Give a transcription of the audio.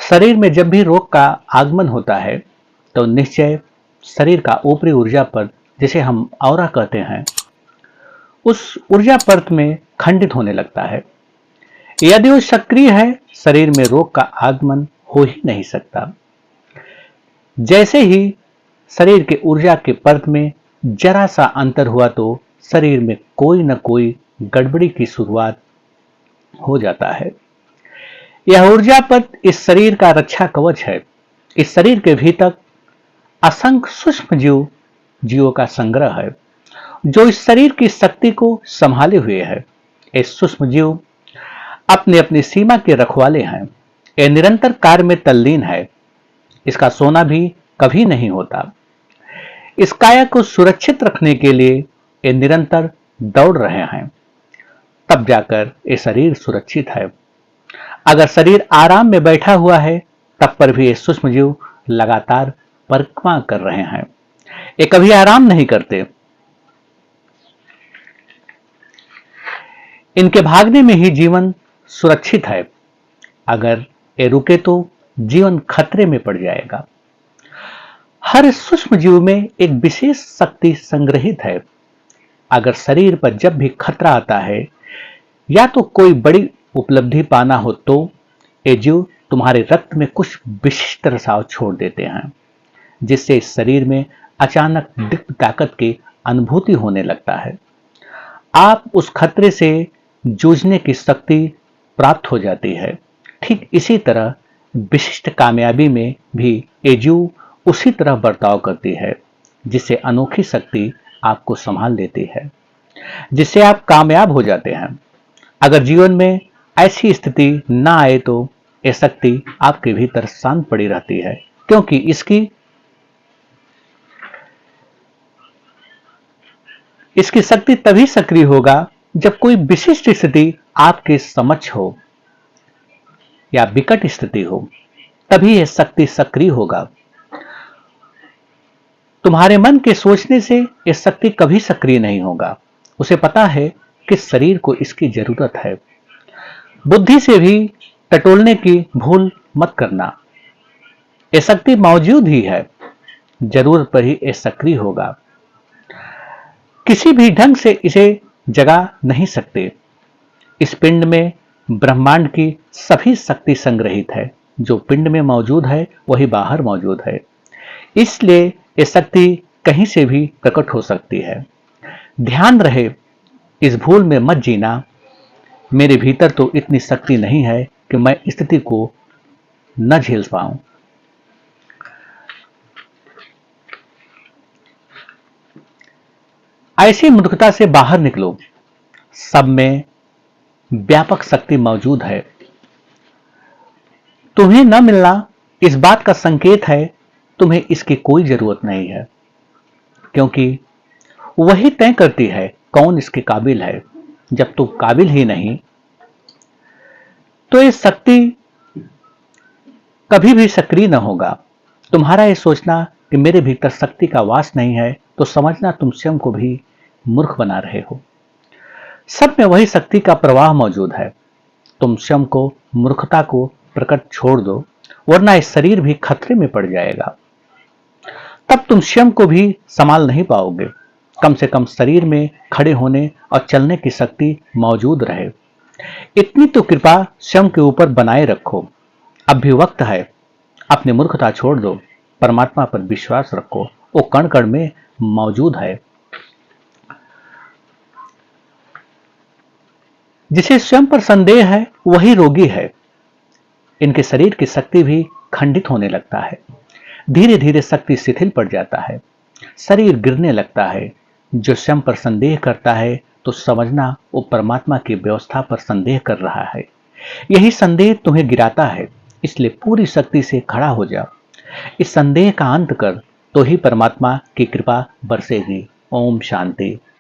शरीर में जब भी रोग का आगमन होता है तो निश्चय शरीर का ऊपरी ऊर्जा परत, जिसे हम ऑरा कहते हैं, उस ऊर्जा परत में खंडित होने लगता है। यदि वो सक्रिय है, शरीर में रोग का आगमन हो ही नहीं सकता। जैसे ही शरीर के ऊर्जा के परत में जरा सा अंतर हुआ तो शरीर में कोई न कोई गड़बड़ी की शुरुआत हो जाता है। यह ऊर्जा परत इस शरीर का रक्षा कवच है। इस शरीर के भीतर असंख्य सूक्ष्म जीवों का संग्रह है जो इस शरीर की शक्ति को संभाले हुए है। ये सूक्ष्म जीव अपनी अपनी सीमा के रखवाले हैं। यह निरंतर कार्य में तल्लीन है। इसका सोना भी कभी नहीं होता। इस काया को सुरक्षित रखने के लिए ये निरंतर दौड़ रहे हैं, तब जाकर ये शरीर सुरक्षित है। अगर शरीर आराम में बैठा हुआ है, तब पर भी ये सूक्ष्म जीव लगातार परिक्रमा कर रहे हैं। ये कभी आराम नहीं करते। इनके भागने में ही जीवन सुरक्षित है। अगर ये रुके तो जीवन खतरे में पड़ जाएगा। हर सूक्ष्म जीव में एक विशेष शक्ति संग्रहित है। अगर शरीर पर जब भी खतरा आता है या तो कोई बड़ी उपलब्धि पाना हो, तो ये जीव तुम्हारे रक्त में कुछ विशिष्ट रसाव छोड़ देते हैं, जिससे इस शरीर में अचानक दिव्य ताकत की अनुभूति होने लगता है। आप उस खतरे से जूझने की शक्ति प्राप्त हो जाती है। ठीक इसी तरह विशिष्ट कामयाबी में भी ये जीव उसी तरह बर्ताव करती है, जिससे अनोखी शक्ति आपको संभाल लेती है, जिससे आप कामयाब हो जाते हैं। अगर जीवन में ऐसी स्थिति ना आए तो ये शक्ति आपके भीतर शांत पड़ी रहती है, क्योंकि इसकी शक्ति तभी सक्रिय होगा जब कोई विशिष्ट स्थिति आपके समक्ष हो या विकट स्थिति हो, तभी यह शक्ति सक्रिय होगा। तुम्हारे मन के सोचने से यह शक्ति कभी सक्रिय नहीं होगा। उसे पता है कि शरीर को इसकी जरूरत है। बुद्धि से भी टटोलने की भूल मत करना। यह शक्ति मौजूद ही है, जरूरत पर ही यह सक्रिय होगा। किसी भी ढंग से इसे जगा नहीं सकते। इस पिंड में ब्रह्मांड की सभी शक्ति संग्रहित है। जो पिंड में मौजूद है वही बाहर मौजूद है, इसलिए ये शक्ति कहीं से भी प्रकट हो सकती है। ध्यान रहे, इस भूल में मत जीना, मेरे भीतर तो इतनी शक्ति नहीं है कि मैं स्थिति को न झेल पाऊं। ऐसी मूर्खता से बाहर निकलो। सब में व्यापक शक्ति मौजूद है। तुम्हें न मिलना इस बात का संकेत है तुम्हें इसकी कोई जरूरत नहीं है, क्योंकि वही तय करती है कौन इसके काबिल है। जब तुम काबिल ही नहीं, तो ये शक्ति कभी भी सक्रिय न होगा। तुम्हारा ये सोचना कि मेरे भीतर शक्ति का वास नहीं है, तो समझना तुम स्वयं को भी मूर्ख बना रहे हो। सब में वही शक्ति का प्रवाह मौजूद है। तुम स्वयं को मूर्खता को प्रकट छोड़ दो, वरना इस शरीर भी खतरे में पड़ जाएगा। तब तुम स्वयं को भी संभाल नहीं पाओगे। कम से कम शरीर में खड़े होने और चलने की शक्ति मौजूद रहे, इतनी तो कृपा स्वयं के ऊपर बनाए रखो। अब भी वक्त है। अपनी मूर्खता छोड़ दो, परमात्मा पर विश्वास रखो, वो कण कण में मौजूद है। जिसे स्वयं पर संदेह है वही रोगी है। इनके शरीर की शक्ति भी खंडित होने लगता है। धीरे धीरे शक्ति शिथिल पड़ जाता है, शरीर गिरने लगता है। जो स्वयं पर संदेह करता है तो समझना वो परमात्मा की व्यवस्था पर संदेह कर रहा है। यही संदेह तुम्हें गिराता है, इसलिए पूरी शक्ति से खड़ा हो जाओ। इस संदेह का अंत कर, तो ही परमात्मा की कृपा बरसेगी। ओम शांति।